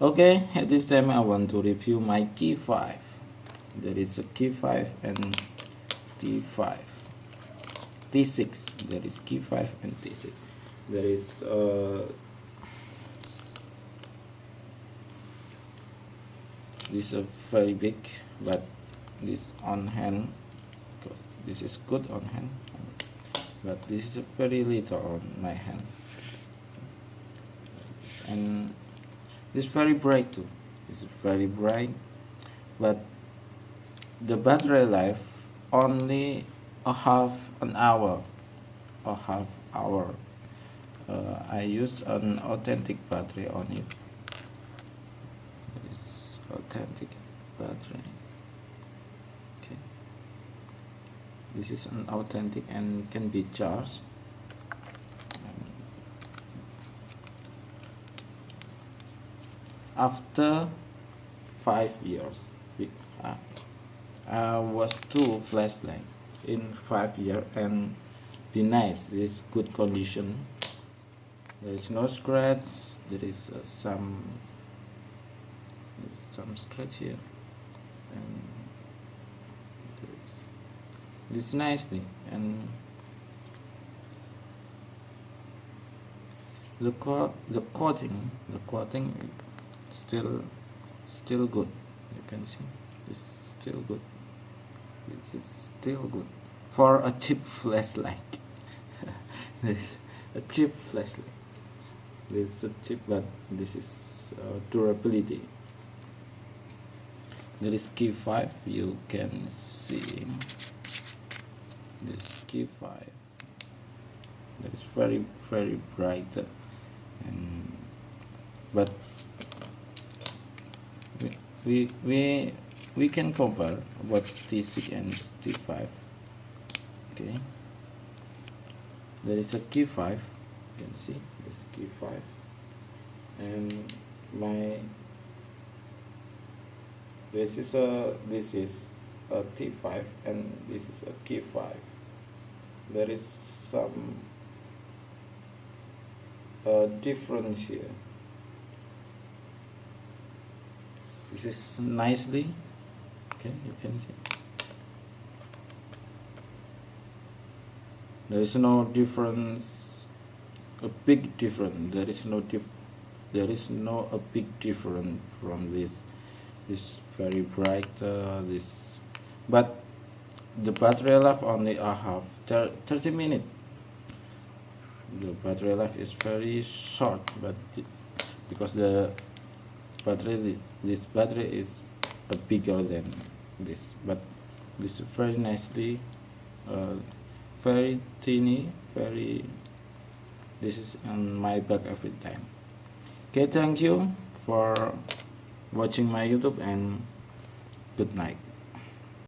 Okay, at this time I want to review my key 5. There is a key 5 and T5. T6. There is key 5 and T6. There is this is a very big, but this on hand, because this is good on hand, but this is a very little on my hand, and this is very bright too. This is very bright, but the battery life only a half an hour. I use an authentic battery on it. It's authentic battery. Okay, this is an authentic and can be charged. After 5 years, I was two flashlight in 5 years, and be nice. This is good condition. There is no scratch. There is some scratch here, and this nicely, and the coating still good. You can see this is still good. This is still good for a cheap flashlight. This is a cheap flashlight. This is a cheap, but this is durability. There is key 5. You can see this key 5. That is very bright, and but we can compare what T6 and T5. Okay, there is a key 5. You can see this key 5, and this is a T5, and this is a key 5. There is some difference here. This is nicely, okay, you can see. There is no difference, a big difference. There is no a big difference from this. This very bright. But the battery life only I have 30 minutes. The battery life is very short, but because the battery, this battery is bigger than this, but this is very nicely, very teeny, this is on my back every time. Okay, thank you for watching my YouTube, and good night.